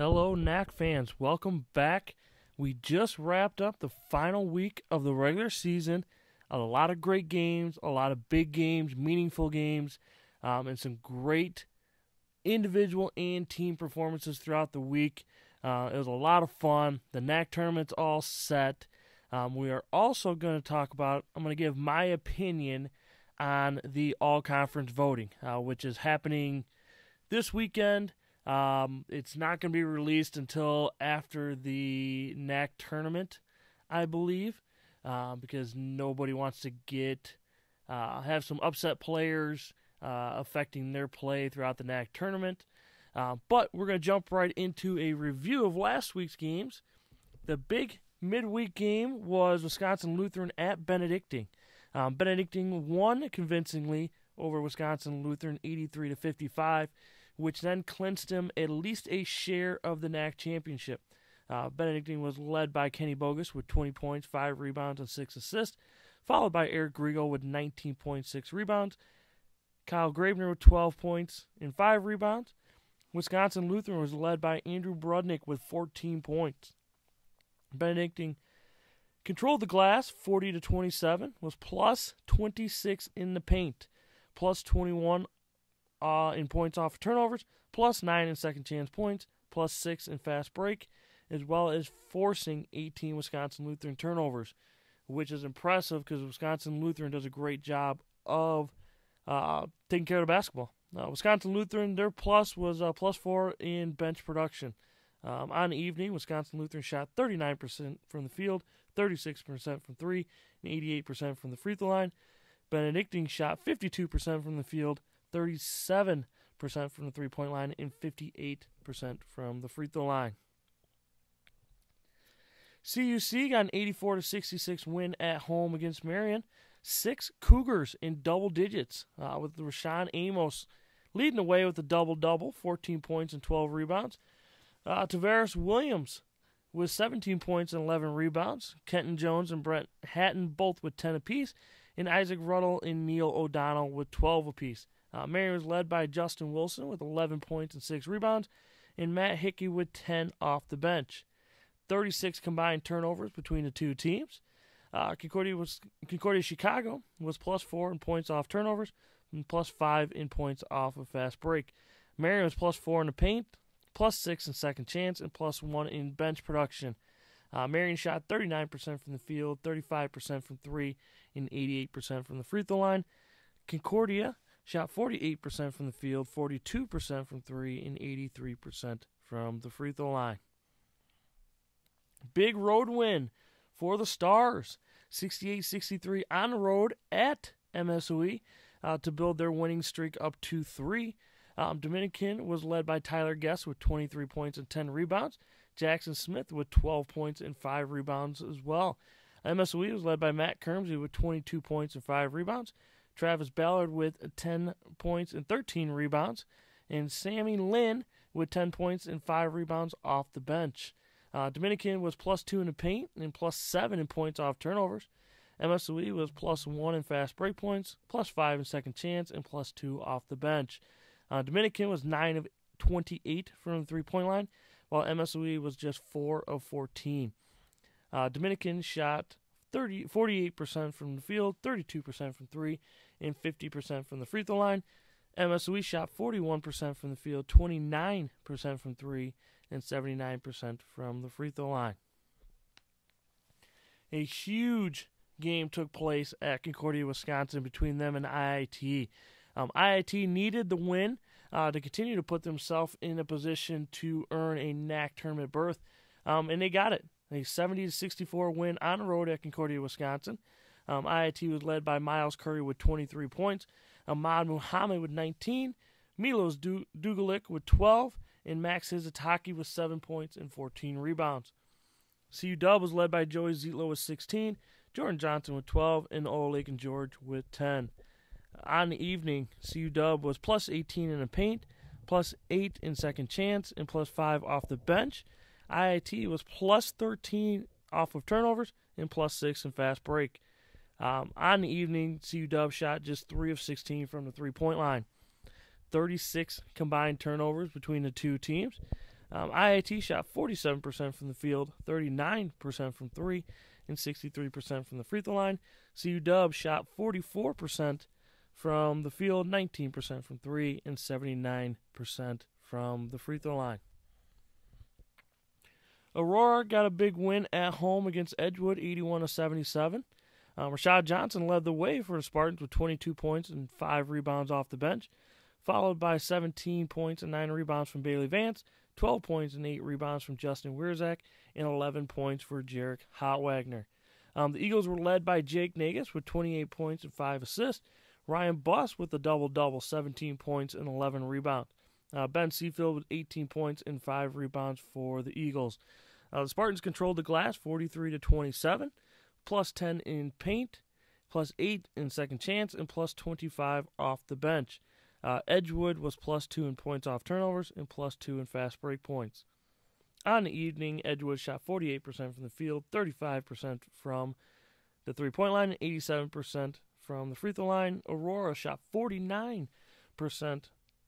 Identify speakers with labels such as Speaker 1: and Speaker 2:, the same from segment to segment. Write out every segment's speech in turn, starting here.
Speaker 1: Hello, NACC fans. Welcome back. We just wrapped up the final week of the regular season. A lot of great games, a lot of big games, meaningful games, and some great individual and team performances throughout the week. It was a lot of fun. The NACC tournament's all set. We are also going to talk about, I'm going to give my opinion on the all-conference voting, which is happening this weekend. It's not going to be released until after the NACC tournament, I believe, because nobody wants to have some upset players affecting their play throughout the NACC tournament. But we're going to jump right into a review of last week's games. The big midweek game was Wisconsin Lutheran at Benedictine. Benedictine won convincingly over Wisconsin Lutheran 83-55, which then clinched him at least a share of the NACC championship. Benedictine was led by Kenny Bogus with 20 points, 5 rebounds, and 6 assists, followed by Eric Griegel with 19.6 rebounds, Kyle Gravener with 12 points and 5 rebounds. Wisconsin Lutheran was led by Andrew Brudnick with 14 points. Benedictine controlled the glass 40-27, was plus 26 in the paint, plus 21 in points off of turnovers, plus 9 in second chance points, plus 6 in fast break, as well as forcing 18 Wisconsin Lutheran turnovers, which is impressive because Wisconsin Lutheran does a great job of taking care of the basketball. Wisconsin Lutheran, their plus was plus 4 in bench production. On the evening, Wisconsin Lutheran shot 39% from the field, 36% from 3, and 88% from the free throw line. Benedictine shot 52% from the field, 37% from the three-point line, and 58% from the free throw line. CUC got an 84-66 win at home against Marion. 6 Cougars in double digits, with Rashawn Amos leading the way with a double-double, 14 points and 12 rebounds. Tavares Williams with 17 points and 11 rebounds. Kenton Jones and Brent Hatton both with 10 apiece. And Isaac Ruddle and Neil O'Donnell with 12 apiece. Marion was led by Justin Wilson with 11 points and 6 rebounds. And Matt Hickey with 10 off the bench. 36 combined turnovers between the two teams. Concordia Chicago was plus 4 in points off turnovers and plus 5 in points off of fast break. Marion was plus 4 in the paint, plus 6 in second chance, and plus 1 in bench production. Marion shot 39% from the field, 35% from 3, and 88% from the free throw line. Concordia shot 48% from the field, 42% from 3, and 83% from the free throw line. Big road win for the Stars, 68-63 on the road at MSOE to build their winning streak up to 3. Dominican was led by Tyler Guest with 23 points and 10 rebounds. Jackson Smith with 12 points and 5 rebounds as well. MSOE was led by Matt Kermsey with 22 points and 5 rebounds. Travis Ballard with 10 points and 13 rebounds. And Sammy Lynn with 10 points and 5 rebounds off the bench. Dominican was plus 2 in the paint and plus 7 in points off turnovers. MSOE was plus 1 in fast break points, plus 5 in second chance, and plus 2 off the bench. Dominican was 9 of 28 from the three-point line, while MSOE was just 4 of 14. Dominican shot 48% from the field, 32% from 3, and 50% from the free throw line. MSOE shot 41% from the field, 29% from 3, and 79% from the free throw line. A huge game took place at Concordia, Wisconsin between them and IIT. IIT needed the win to continue to put themselves in a position to earn a NACC tournament berth, and they got it. A 70-64 win on the road at Concordia, Wisconsin. IIT was led by Miles Curry with 23 points, Ahmad Muhammad with 19, Milos Dugalik with 12, and Max Hizataki with 7 points and 14 rebounds. CU Dub was led by Joey Zietlow with 16, Jordan Johnson with 12, and Olake and George with 10. On the evening, CU Dub was plus 18 in the paint, plus 8 in second chance, and plus 5 off the bench. IIT was plus 13 off of turnovers and plus 6 in fast break. On the evening, CU Dub shot just 3 of 16 from the three-point line. 36 combined turnovers between the two teams. IIT shot 47% from the field, 39% from three, and 63% from the free throw line. CU Dub shot 44% from the field, 19% from three, and 79% from the free throw line. Aurora got a big win at home against Edgewood, 81-77. Rashad Johnson led the way for the Spartans with 22 points and 5 rebounds off the bench, followed by 17 points and 9 rebounds from Bailey Vance, 12 points and 8 rebounds from Justin Wierzak, and 11 points for Jarek Hotwagner. The Eagles were led by Jake Nagus with 28 points and 5 assists, Ryan Buss with a double-double, 17 points and 11 rebounds. Ben Seafield with 18 points and 5 rebounds for the Eagles. The Spartans controlled the glass 43-27, plus 10 in paint, plus 8 in second chance, and plus 25 off the bench. Edgewood was plus 2 in points off turnovers and plus 2 in fast break points. On the evening, Edgewood shot 48% from the field, 35% from the three-point line, and 87% from the free throw line. Aurora shot 49%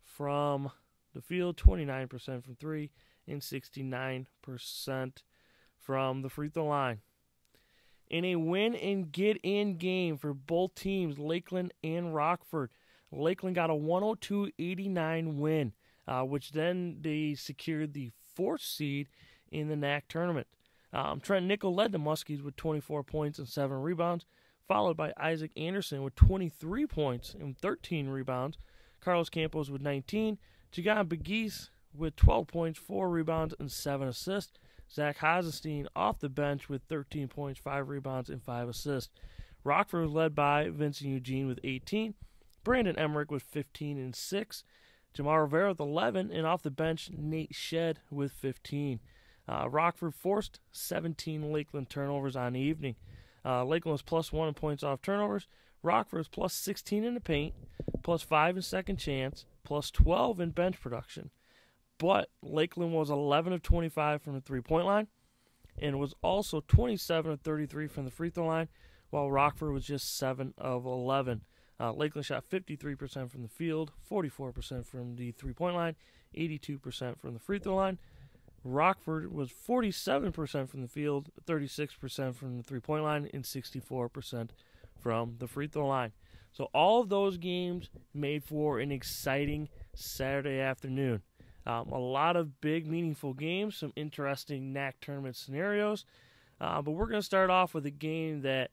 Speaker 1: from the field, 29% from three, and 69% from the free throw line. In a win-and-get-in game for both teams, Lakeland and Rockford, Lakeland got a 102-89 win, which then they secured the 4th seed in the NACC tournament. Trent Nickel led the Muskies with 24 points and 7 rebounds, followed by Isaac Anderson with 23 points and 13 rebounds, Carlos Campos with 19, Jagan Begis with 12 points, 4 rebounds, and 7 assists, Zach Hazenstein off the bench with 13 points, 5 rebounds, and 5 assists. Rockford was led by Vincent Eugene with 18, Brandon Emmerich with 15 and 6, Jamar Rivera with 11, and off the bench, Nate Shedd with 15. Rockford forced 17 Lakeland turnovers on the evening. Lakeland was plus 1 in points off turnovers. Rockford was plus 16 in the paint, plus 5 in second chance, plus 12 in bench production. But Lakeland was 11 of 25 from the three-point line and was also 27 of 33 from the free throw line, while Rockford was just 7 of 11. Lakeland shot 53% from the field, 44% from the three-point line, 82% from the free throw line. Rockford was 47% from the field, 36% from the three-point line, and 64% from the free throw line. So all of those games made for an exciting Saturday afternoon. A lot of big, meaningful games, some interesting NACC tournament scenarios. But we're going to start off with a game that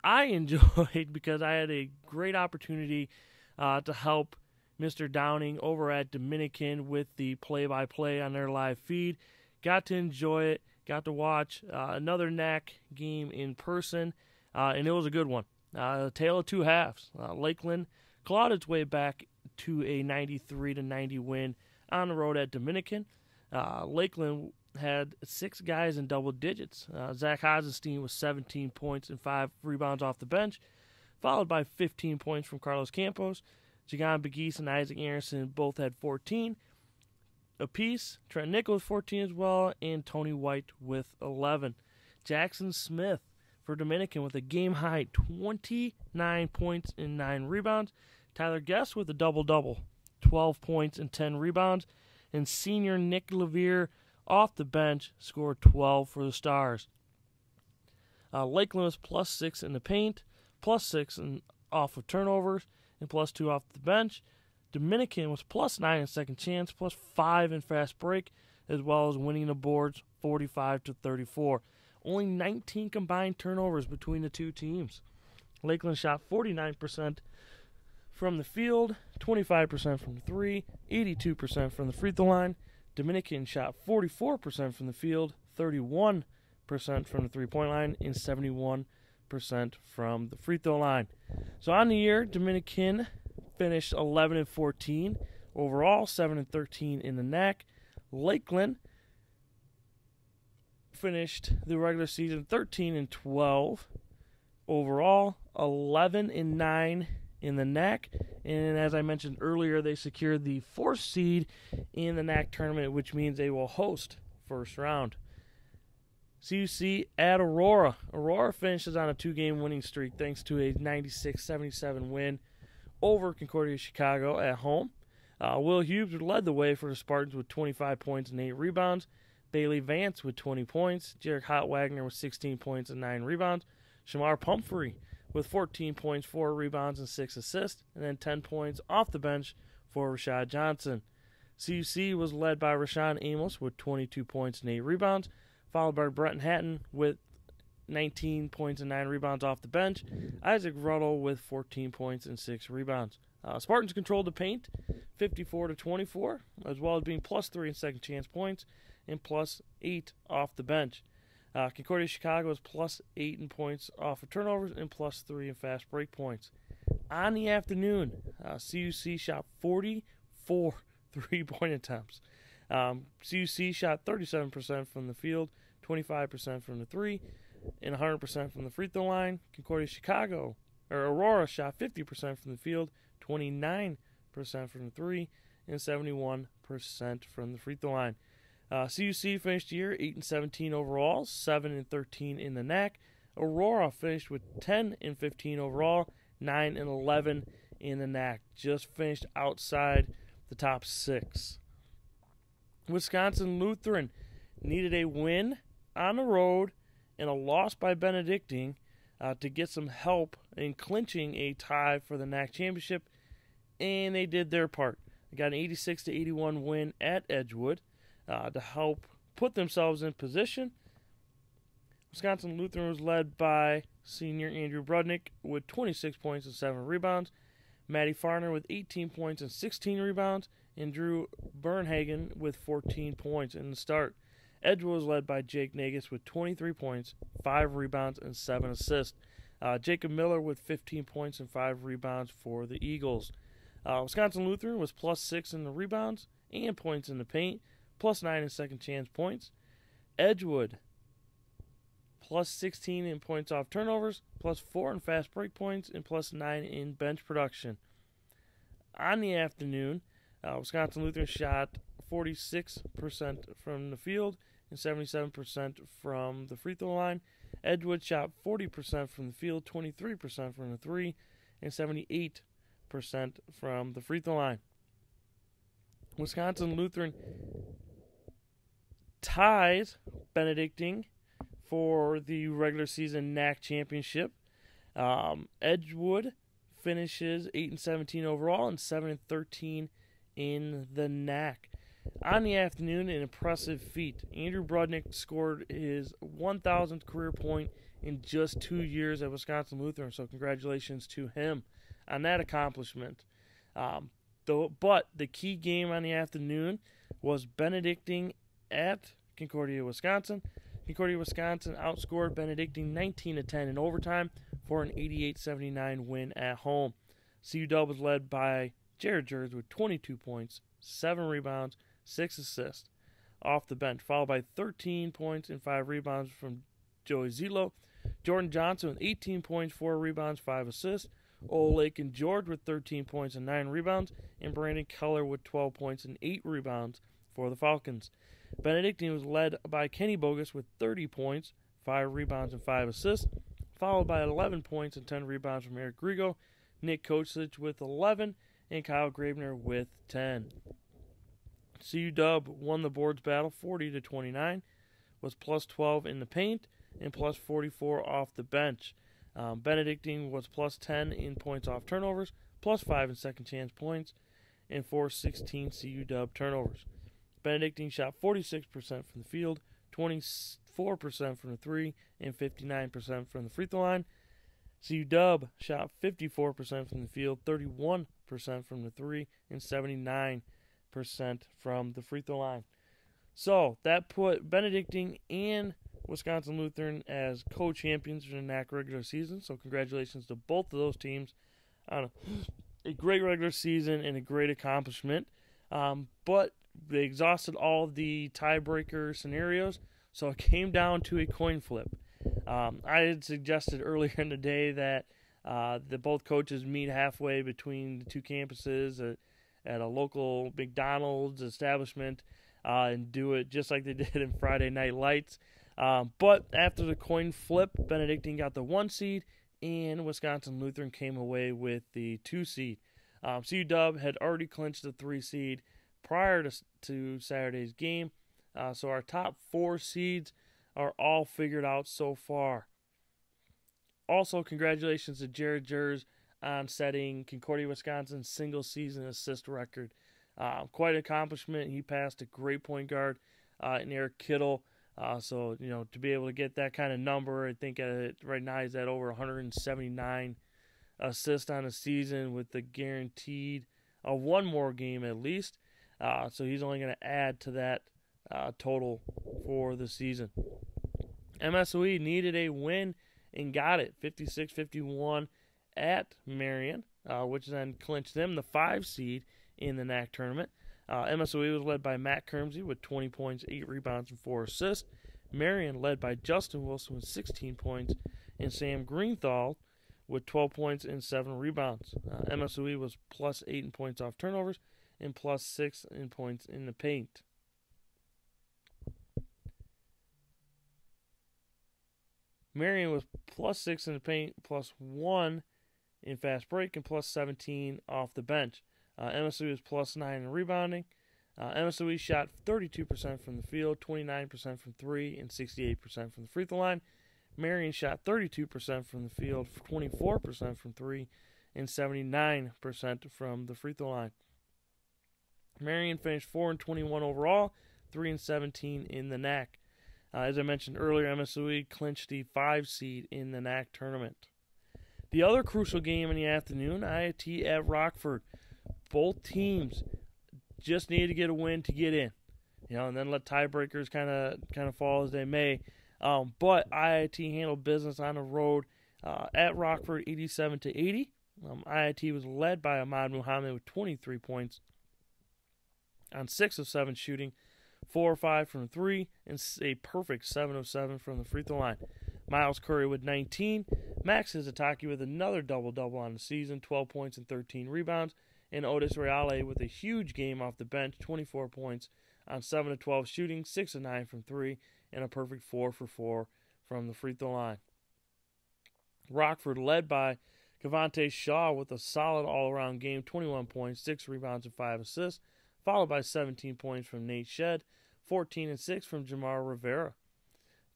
Speaker 1: I enjoyed because I had a great opportunity to help Mr. Downing over at Dominican with the play-by-play on their live feed. Got to enjoy it. Got to watch another NACC game in person, and it was a good one. A tale of two halves. Lakeland clawed its way back to a 93-90 win on the road at Dominican. Lakeland had 6 guys in double digits. Zach Hazenstein with 17 points and 5 rebounds off the bench, followed by 15 points from Carlos Campos. Jagan Begis and Isaac Anderson both had 14 apiece. Trent Nickel with 14 as well, and Tony White with 11. Jackson Smith for Dominican with a game-high 29 points and 9 rebounds. Tyler Guest with a double-double, 12 points and 10 rebounds. And senior Nick Levere off the bench scored 12 for the Stars. Lakeland was plus 6 in the paint, plus 6 off of turnovers, and plus 2 off the bench. Dominican was plus 9 in second chance, plus 5 in fast break, as well as winning the boards 45-34. Only 19 combined turnovers between the two teams. Lakeland shot 49% from the field, 25% from the three, 82% from the free throw line. Dominican shot 44% from the field, 31% from the three-point line, and 71% from the free throw line. So on the year, Dominican finished 11-14 overall, 7-13 in the NACC. Lakeland finished the regular season 13-12 overall, 11-9 in the NACC, and as I mentioned earlier, they secured the 4th seed in the NACC tournament, which means they will host first round. CUC at Aurora. Aurora finishes on a 2-game winning streak thanks to a 96-77 win over Concordia Chicago at home. Will Hughes led the way for the Spartans with 25 points and 8 rebounds. Bailey Vance with 20 points. Jarek Hotwagner with 16 points and 9 rebounds. Shamar Pumphrey with 14 points, 4 rebounds, and 6 assists. And then 10 points off the bench for Rashad Johnson. CUC was led by Rashawn Amos with 22 points and 8 rebounds, followed by Brenton Hatton with 19 points and 9 rebounds off the bench. Isaac Ruddle with 14 points and 6 rebounds. Spartans controlled the paint 54-24, as well as being +3 in second chance points and +8 off the bench. Concordia Chicago was +8 in points off of turnovers and +3 in fast break points. On the afternoon, CUC shot 44 3-point attempts. CUC shot 37% from the field, 25% from the three, and 100% from the free throw line. Concordia Chicago, or Aurora, shot 50% from the field, 29% from the three, and 71% from the free throw line. CUC finished the year 8-17 overall, 7-13 in the NACC. Aurora finished with 10-15 overall, 9-11 in the NACC. Just finished outside the top 6. Wisconsin Lutheran needed a win on the road and a loss by Benedictine to get some help in clinching a tie for the NACC championship, and they did their part. They got an 86-81 win at Edgewood to help put themselves in position. Wisconsin Lutheran was led by senior Andrew Brudnick with 26 points and 7 rebounds, Matty Farner with 18 points and 16 rebounds, and Drew Bernhagen with 14 points in the start. Edgewood was led by Jake Nagus with 23 points, 5 rebounds, and 7 assists. Jacob Miller with 15 points and 5 rebounds for the Eagles. Wisconsin Lutheran was +6 in the rebounds and points in the paint, +9 in second chance points. Edgewood +16 in points off turnovers, +4 in fast break points, and +9 in bench production. On the afternoon, Wisconsin Lutheran shot 46% from the field and 77% from the free throw line. Edgewood shot 40% from the field, 23% from the three, and 78% from the free throw line. Wisconsin Lutheran ties Benedictine for the regular season NACC championship. Edgewood finishes 8-17 overall and 7-13 in the NACC. On the afternoon, an impressive feat. Andrew Brudnick scored his 1,000th career point in just 2 years at Wisconsin Lutheran, so congratulations to him on that accomplishment. But the key game on the afternoon was Benedictine at Concordia, Wisconsin. Concordia, Wisconsin outscored Benedictine 19-10 in overtime for an 88-79 win at home. CUW was led by Jared Jers with 22 points, 7 rebounds, 6 assists off the bench, followed by 13 points and 5 rebounds from Joey Zelo. Jordan Johnson with 18 points, 4 rebounds, 5 assists. Lake and George with 13 points and 9 rebounds, and Brandon Keller with 12 points and 8 rebounds for the Falcons. Benedictine was led by Kenny Bogus with 30 points, 5 rebounds, and 5 assists, followed by 11 points and 10 rebounds from Eric Grigo, Nick Kochlich with 11, and Kyle Gravener with 10. CUW won the boards battle 40-29, was +12 in the paint, and +44 off the bench. Benedictine was +10 in points off turnovers, +5 in second chance points, and 416 CUW turnovers. Benedictine shot 46% from the field, 24% from the three, and 59% from the free throw line. CUW shot 54% from the field, 31% from the three, and 79% from the free throw line. So that put Benedictine and Wisconsin Lutheran as co-champions for the NACC regular season. So congratulations to both of those teams on a great regular season and a great accomplishment. But they exhausted all the tiebreaker scenarios, so it came down to a coin flip. I had suggested earlier in the day that both coaches meet halfway between the two campuses at a local McDonald's establishment and do it just like they did in Friday Night Lights. But after the coin flip, Benedictine got the 1 seed, and Wisconsin Lutheran came away with the 2 seed. CU had already clinched the 3 seed prior to Saturday's game, so our top 4 seeds are all figured out so far. Also, congratulations to Jared Jers on setting Concordia, Wisconsin's single-season assist record. Quite an accomplishment. He passed a great point guard in Eric Kittle. So, to be able to get that kind of number, I think right now he's at over 179 assists on a season with the guaranteed one more game at least. So he's only going to add to that total for the season. MSOE needed a win and got it, 56-51 at Marion, which then clinched them the 5 seed in the NACC tournament. MSOE was led by Matt Kermsey with 20 points, 8 rebounds, and 4 assists. Marion led by Justin Wilson with 16 points, and Sam Greenthal with 12 points and 7 rebounds. MSOE was plus 8 in points off turnovers and plus 6 in points in the paint. Marion was plus 6 in the paint, plus 1 in fast break, and plus 17 off the bench. MSOE was plus 9 in rebounding. MSOE shot 32% from the field, 29% from 3, and 68% from the free throw line. Marion shot 32% from the field, 24% from 3, and 79% from the free throw line. Marion finished 4-21 overall, 3-17 in the NACC. As I mentioned earlier, MSOE clinched the 5 seed in the NACC tournament. The other crucial game in the afternoon, IIT at Rockford. Both teams just needed to get a win to get in, and then let tiebreakers kind of fall as they may. But IIT handled business on the road at Rockford, 87-80. IIT was led by Ahmad Muhammad with 23 points on 6 of 7 shooting, 4 of 5 from 3, and a perfect 7 of 7 from the free throw line. Miles Curry with 19. Max Hizataki with another double-double on the season, 12 points and 13 rebounds. And Otis Reale with a huge game off the bench, 24 points on 7 of 12 shooting, 6 of 9 from 3, and a perfect 4 for 4 from the free throw line. Rockford led by Cavante Shaw with a solid all-around game, 21 points, 6 rebounds, and 5 assists, followed by 17 points from Nate Shedd, 14 and 6 from Jamar Rivera.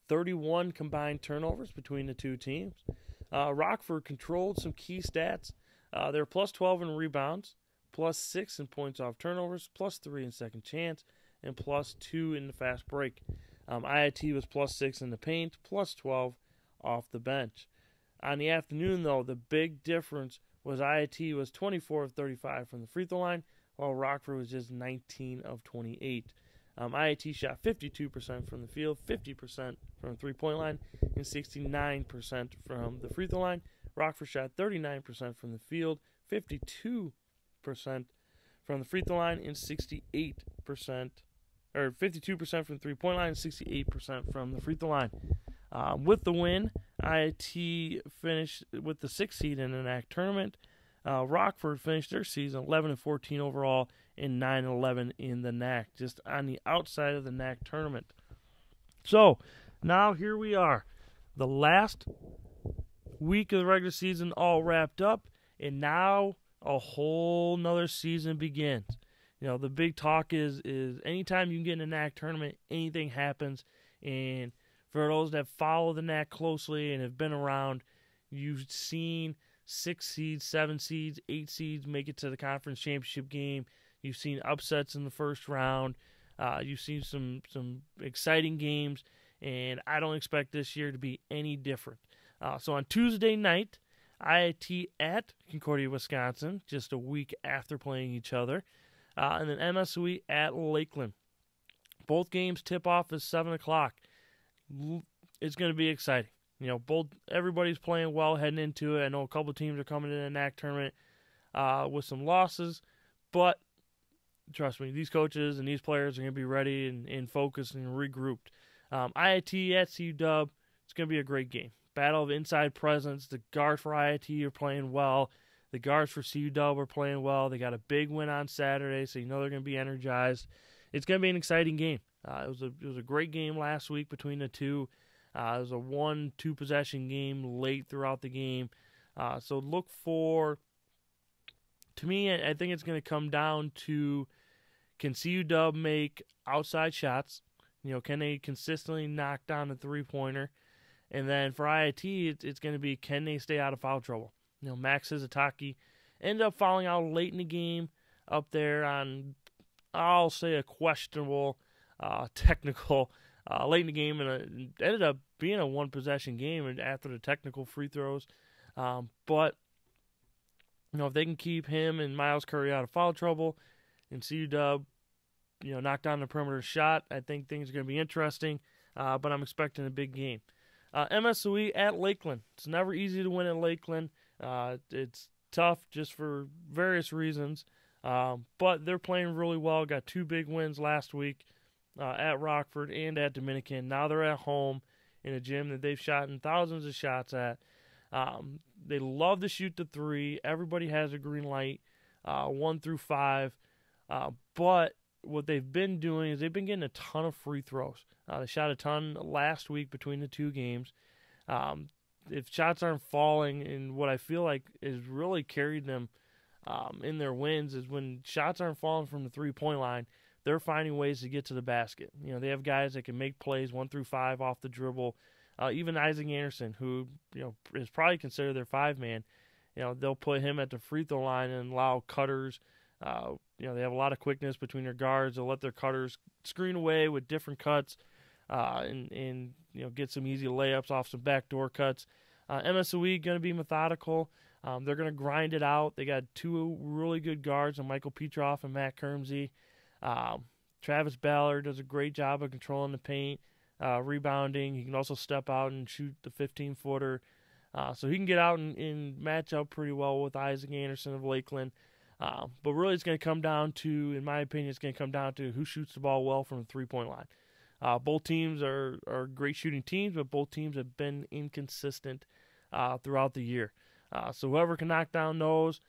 Speaker 1: 31 combined turnovers between the two teams. Rockford controlled some key stats. They were plus 12 in rebounds, plus 6 in points off turnovers, plus 3 in second chance, and plus 2 in the fast break. IIT was plus 6 in the paint, plus 12 off the bench. On the afternoon, though, the big difference was IIT was 24 of 35 from the free throw line, while Rockford was just 19 of 28. IIT shot 52% from the field, 50% from the three-point line, and 69% from the free throw line. Rockford shot 39% from the field, 52% from the free throw line, and 52% from the three-point line, and 68% from the free throw line. With the win, IIT finished with the 6th seed in the NACC tournament. Rockford finished their season 11-14 overall and 9-11 in the NACC, just on the outside of the NACC tournament. So, now here we are. The last week of the regular season all wrapped up, and now a whole nother season begins. The big talk is anytime you can get in a NACC tournament, anything happens. And for those that follow the NACC closely and have been around, you've seen 6 seeds, 7 seeds, 8 seeds make it to the conference championship game. You've seen upsets in the first round. You've seen some exciting games, and I don't expect this year to be any different. So on Tuesday night, IIT at Concordia, Wisconsin, just a week after playing each other, and then MSOE at Lakeland. Both games tip off at 7 o'clock. It's going to be exciting. Everybody's playing well heading into it. I know a couple of teams are coming in the NACC tournament with some losses, but trust me, these coaches and these players are going to be ready and focused and regrouped. IIT at CU, it's going to be a great game. Battle of inside presence. The guards for IIT are playing well. The guards for CU are playing well. They got a big win on Saturday, so they're going to be energized. It's going to be an exciting game. It was a great game last week between the two. It was a 1-2 possession game late throughout the game. So look for To me, I think it's going to come down to, can CU make outside shots? Can they consistently knock down the three-pointer? And then for IIT, it's going to be, can they stay out of foul trouble? Max Hizataki ended up fouling out late in the game up there on, I'll say, a questionable technical late in the game, and it ended up being a one-possession game after the technical free throws. But if they can keep him and Miles Curry out of foul trouble, and CU knock down the perimeter shot, I think things are going to be interesting. But I'm expecting a big game. MSOE at Lakeland. It's never easy to win at Lakeland. It's tough just for various reasons. But they're playing really well. Got 2 big wins last week at Rockford and at Dominican. Now they're at home in a gym that they've shot in thousands of shots at. They love to shoot the three. Everybody has a green light, 1 through 5. But what they've been doing is they've been getting a ton of free throws. They shot a ton last week between the 2 games. If shots aren't falling, and what I feel like has really carried them in their wins is when shots aren't falling from the three-point line, they're finding ways to get to the basket. They have guys that can make plays 1 through 5 off the dribble. Even Isaac Anderson, who is probably considered their 5-man, they'll put him at the free throw line and allow cutters. They have a lot of quickness between their guards. They'll let their cutters screen away with different cuts, and get some easy layups off some backdoor cuts. MSOE going to be methodical. They're going to grind it out. They got 2 really good guards, Michael Petroff and Matt Kermsey. Travis Ballard does a great job of controlling the paint, rebounding. He can also step out and shoot the 15-footer. So he can get out and match up pretty well with Isaac Anderson of Lakeland. But really it's going to come down to, in my opinion, it's going to come down to who shoots the ball well from the three-point line. Both teams are great shooting teams, but both teams have been inconsistent throughout the year. So whoever can knock down those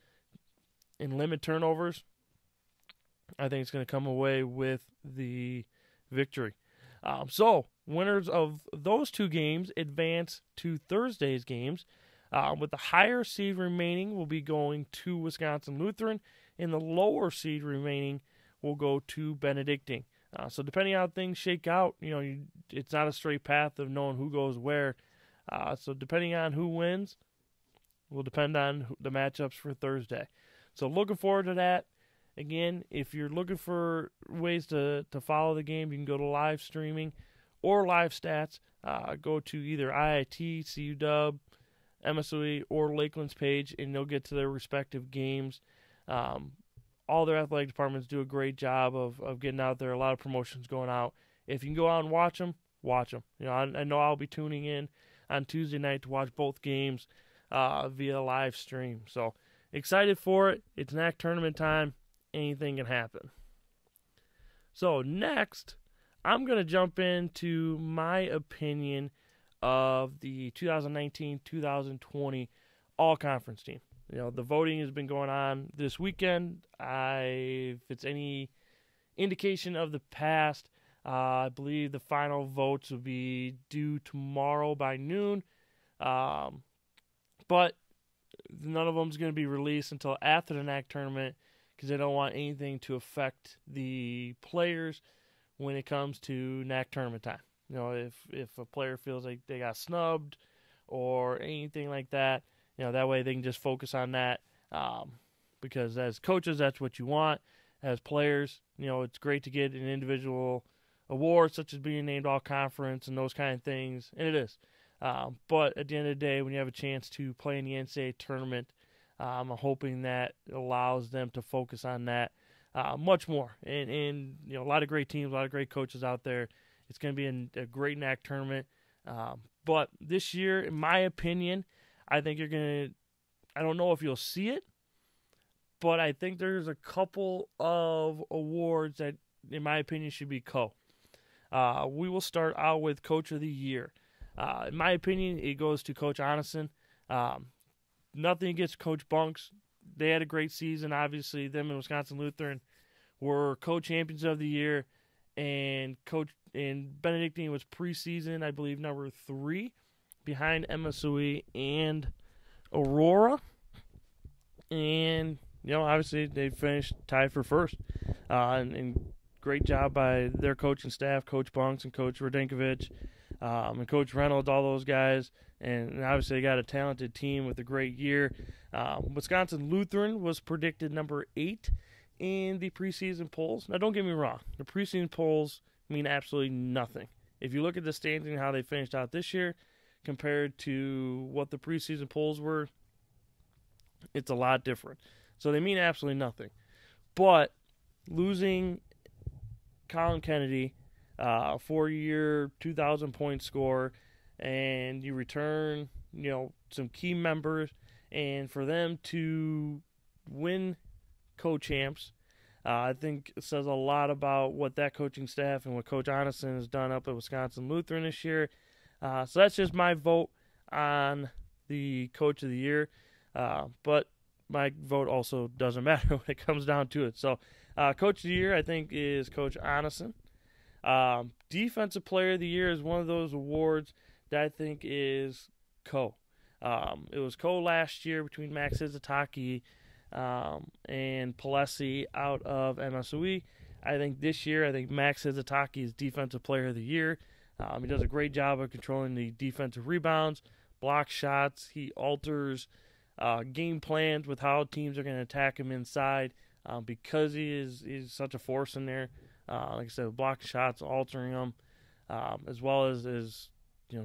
Speaker 1: and limit turnovers, I think it's going to come away with the victory. So winners of those 2 games advance to Thursday's games. With the higher seed remaining will be going to Wisconsin Lutheran, and the lower seed remaining will go to Benedictine. So depending on how things shake out, it's not a straight path of knowing who goes where. So depending on who wins will depend on the matchups for Thursday. So looking forward to that. Again, if you're looking for ways to follow the game, you can go to live streaming or live stats. Go to either IIT, CU, MSOE, or Lakeland's page, and they'll get to their respective games. All their athletic departments do a great job of getting out there. A lot of promotions going out. If you can go out and watch them, watch them. I know I'll be tuning in on Tuesday night to watch both games via live stream. So excited for it. It's NACC tournament time. Anything can happen. So next, I'm going to jump into my opinion of the 2019-2020 all-conference team. The voting has been going on this weekend. If it's any indication of the past, I believe the final votes will be due tomorrow by noon. But none of them is going to be released until after the NACC tournament because they don't want anything to affect the players when it comes to NACC tournament time. If a player feels like they got snubbed or anything like that, that way they can just focus on that. Because as coaches, that's what you want. As players, it's great to get an individual award, such as being named all-conference and those kind of things, and it is. But at the end of the day, when you have a chance to play in the NCAA tournament, I'm hoping that allows them to focus on that much more. And a lot of great teams, a lot of great coaches out there. It's going to be a great NACC tournament. But this year, in my opinion, I think you're going to – I don't know if you'll see it, but I think there's a couple of awards that, in my opinion, should be we will start out with Coach of the Year. In my opinion, it goes to Coach Onison. Nothing against Coach Bunks. They had a great season. Obviously, them and Wisconsin Lutheran were co-champions of the year, and Benedictine was preseason, I believe, number 3 behind MSOE and Aurora. And obviously they finished tied for first. And great job by their coaching staff, Coach Bunks and Coach Radenkovic, and Coach Reynolds, all those guys. And obviously they got a talented team with a great year. Wisconsin Lutheran was predicted number 8 in the preseason polls. Now, don't get me wrong. The preseason polls mean absolutely nothing. If you look at the standings and how they finished out this year compared to what the preseason polls were, it's a lot different. So they mean absolutely nothing. But losing Colin Kennedy, 4-year, 2,000-point score, and you return, some key members, and for them to win co-champs, I think it says a lot about what that coaching staff and what Coach Onison has done up at Wisconsin Lutheran this year. So that's just my vote on the Coach of the Year. But my vote also doesn't matter when it comes down to it. So Coach of the Year, I think, is Coach Onison. Defensive Player of the Year is one of those awards that I think is Co. It was Co last year between Max Hizataki and Palesi out of MSOE. I think this year, Max Hizataki is Defensive Player of the Year. He does a great job of controlling the defensive rebounds, block shots. He alters game plans with how teams are going to attack him inside because he's such a force in there. Like I said, blocking shots, altering them, as well as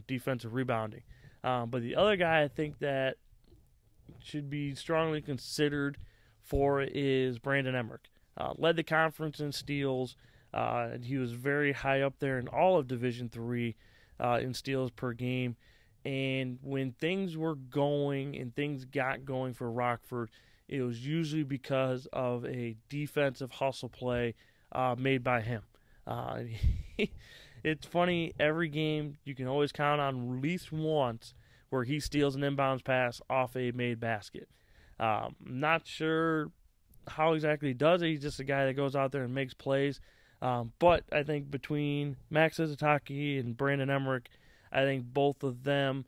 Speaker 1: defensive rebounding. But the other guy I think that should be strongly considered for is Brandon Emmerich. Led the conference in steals. And he was very high up there in all of Division III in steals per game. And when things were going and things got going for Rockford, it was usually because of a defensive hustle play made by him. It's funny, every game you can always count on at least once where he steals an inbounds pass off a made basket. Not sure how exactly he does it. He's just a guy that goes out there and makes plays. But I think between Max Hizataki and Brandon Emmerich, I think both of them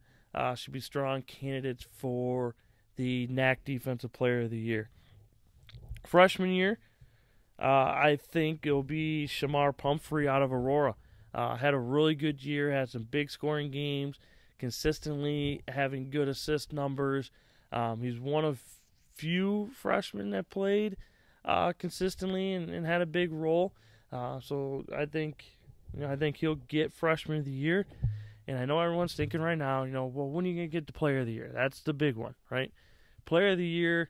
Speaker 1: should be strong candidates for the NACC Defensive Player of the Year. Freshman year, I think it'll be Shamar Pumphrey out of Aurora. Had a really good year, had some big scoring games, consistently having good assist numbers. He's one of few freshmen that played consistently and had a big role. So I think he'll get Freshman of the Year. And I know everyone's thinking right now, well, when are you going to get the Player of the Year? That's the big one, right? Player of the Year,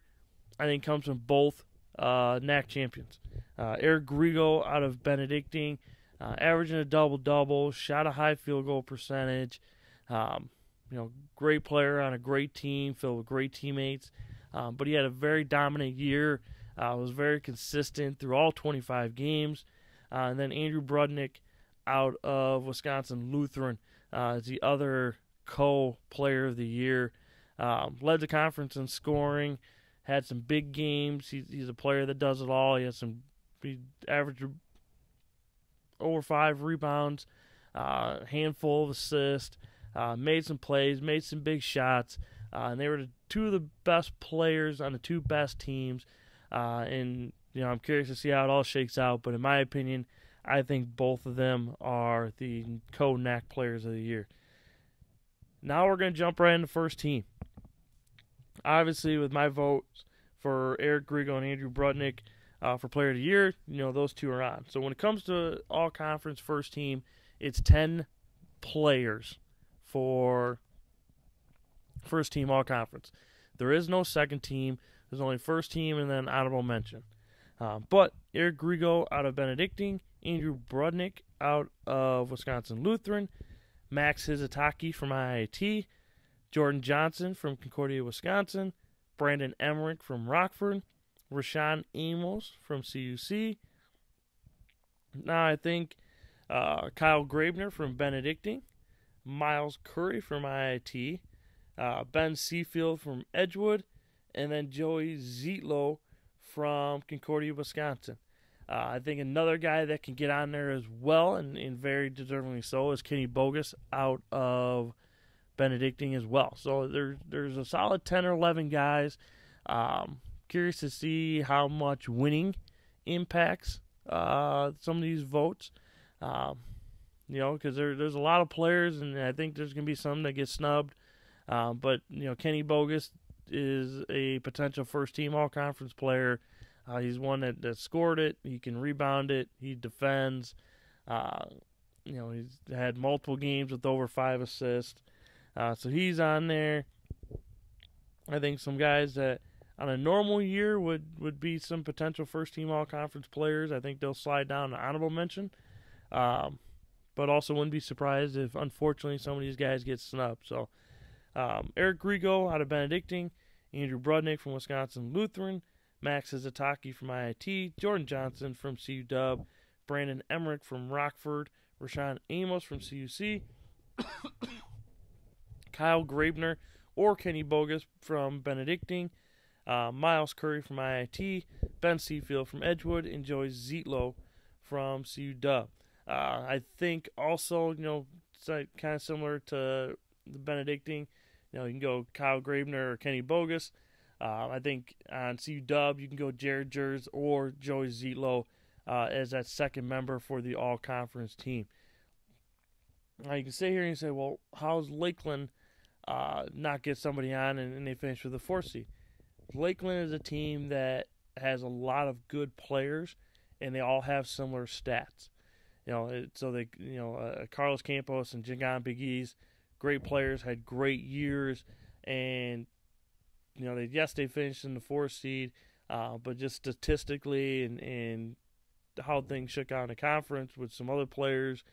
Speaker 1: I think, comes from both NACC champions. Eric Grigo out of Benedictine, averaging a double-double, shot a high field goal percentage. Great player on a great team, filled with great teammates. But he had a very dominant year. Was very consistent through all 25 games. And then Andrew Brudnick out of Wisconsin Lutheran is the other co-player of the year. Led the conference in scoring, had some big games. He's a player that does it all. He averaged over 5 rebounds, handful of assists, made some plays, made some big shots. And they were two of the best players on the two best teams. And I'm curious to see how it all shakes out. But in my opinion, I think both of them are the co-NACC Players of the Year. Now we're going to jump right into first team. Obviously, with my votes for Eric Grigo and Andrew Brudnick for Player of the Year, those two are on. So when it comes to all-conference first team, it's 10 players for first team all-conference. There is no second team. There's only first team and then honorable mention. But Eric Grigo out of Benedictine, Andrew Brudnick out of Wisconsin Lutheran, Max Hizataki from IIT, Jordan Johnson from Concordia, Wisconsin, Brandon Emmerich from Rockford, Rashawn Amos from CUC. Now I think Kyle Grabner from Benedictine, Miles Curry from IIT, Ben Seafield from Edgewood, and then Joey Zietlow from Concordia, Wisconsin. I think another guy that can get on there as well, and very deservingly so, is Kenny Bogus out of Benedictine as well. So there's a solid 10 or 11 guys. curious to see how much winning impacts some of these votes. Because there's a lot of players, and I think there's going to be some that get snubbed. But Kenny Bogus is a potential first-team All-Conference player. He's one that scored it. He can rebound it. He defends. He's had multiple games with over 5 assists. So he's on there. I think some guys that on a normal year would be some potential first-team All-Conference players. I think they'll slide down to honorable mention. But also wouldn't be surprised if, unfortunately, some of these guys get snubbed. So Eric Grigo out of Benedictine, Andrew Brudnick from Wisconsin Lutheran, Max Hizataki from IIT, Jordan Johnson from CU Dub, Brandon Emmerich from Rockford, Rashawn Amos from CUC, Kyle Grabner or Kenny Bogus from Benedictine, Miles Curry from IIT, Ben Seafield from Edgewood, and Joey Zietlow from CU Dub. I think also, it's kind of similar to the Benedictine. You can go Kyle Grabner or Kenny Bogus. I think on CU Dub, you can go Jared Jers or Joey Zietlow as that second member for the all-conference team. Now, you can sit here and say, well, how's Lakeland not get somebody on and they finish with the 4th seed? Lakeland is a team that has a lot of good players, and they all have similar stats. Carlos Campos and Jagan Biggies, great players, had great years, and they finished in the 4th seed, but just statistically and how things shook out in the conference with some other players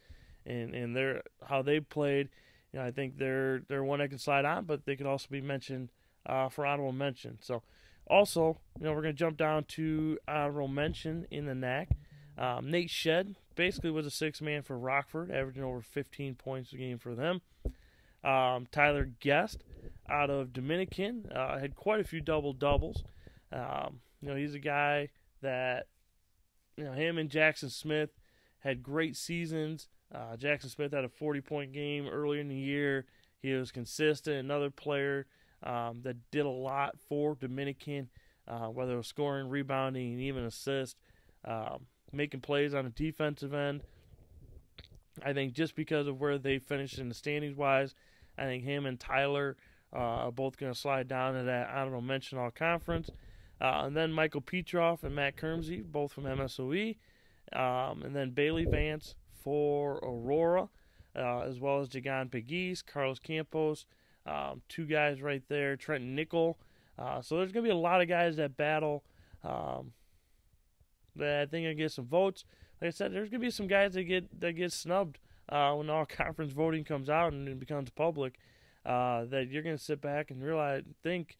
Speaker 1: and how they played, I think they're one that can slide on, but they could also be mentioned for honorable mention. So also, we're going to jump down to honorable mention in the NACC. Nate Shedd basically was a 6th man for Rockford, averaging over 15 points a game for them. Tyler Guest out of Dominican had quite a few double-doubles. He's a guy that, him and Jackson Smith had great seasons. Jackson Smith had a 40-point game earlier in the year. He was consistent. Another player that did a lot for Dominican, whether it was scoring, rebounding, and even assist, making plays on the defensive end. I think just because of where they finished in the standings-wise, I think him and Tyler are both going to slide down to that honorable mention all-conference. And then Michael Petroff and Matt Kermsey, both from MSOE. And then Bailey Vance for Aurora, as well as Jagan Pegues, Carlos Campos, 2 guys right there, Trenton Nickel. So there's going to be a lot of guys that battle that I think are going to get some votes. Like I said, there's going to be some guys that get snubbed when all conference voting comes out and it becomes public. That you're going to sit back and think,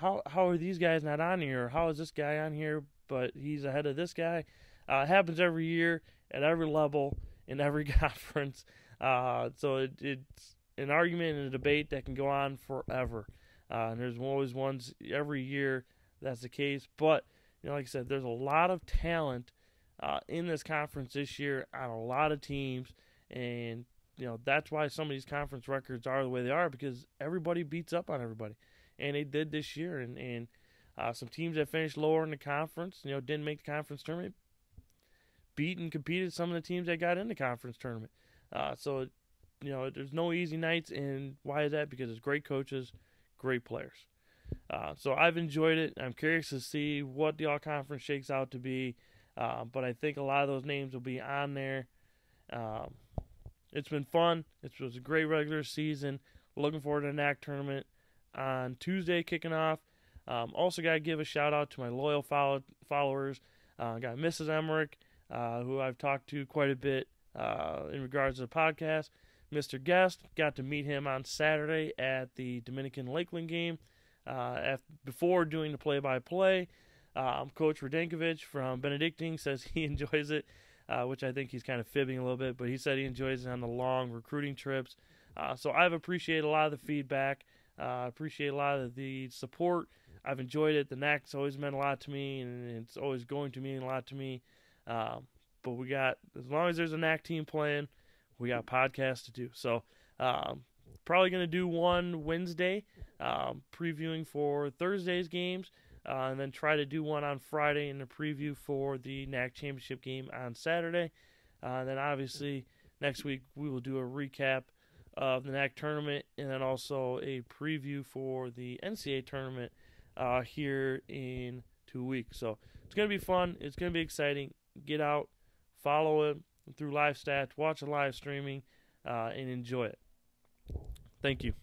Speaker 1: how are these guys not on here? Or how is this guy on here, but he's ahead of this guy? It happens every year at every level in every conference. So it's an argument and a debate that can go on forever. And there's always ones every year that's the case. But like I said, there's a lot of talent in this conference this year on a lot of teams, and that's why some of these conference records are the way they are, because everybody beats up on everybody, and they did this year. And some teams that finished lower in the conference, didn't make the conference tournament, beat and competed some of the teams that got in the conference tournament. So there's no easy nights, and why is that? Because it's great coaches, great players. So I've enjoyed it. I'm curious to see what the all-conference shakes out to be, but I think a lot of those names will be on there. It's been fun. It was a great regular season. Looking forward to the NACC tournament on Tuesday kicking off. Also got to give a shout-out to my loyal followers. Got Mrs. Emmerich, who I've talked to quite a bit in regards to the podcast. Mr. Guest, got to meet him on Saturday at the Dominican Lakeland game. Before doing the play-by-play, Coach Radenkovic from Benedictine says he enjoys it, which I think he's kind of fibbing a little bit, but he said he enjoys it on the long recruiting trips. So I've appreciated a lot of the feedback, appreciate a lot of the support. I've enjoyed it. The NACC's always meant a lot to me, and it's always going to mean a lot to me. But we got, as long as there's a NACC team playing, we got podcasts to do. So probably going to do one Wednesday, previewing for Thursday's games. and then try to do one on Friday in the preview for the NACC championship game on Saturday. Then obviously next week we will do a recap of the NACC tournament and then also a preview for the NCAA tournament here in 2 weeks. So it's going to be fun. It's going to be exciting. Get out, follow it through live stats, watch the live streaming, and enjoy it. Thank you.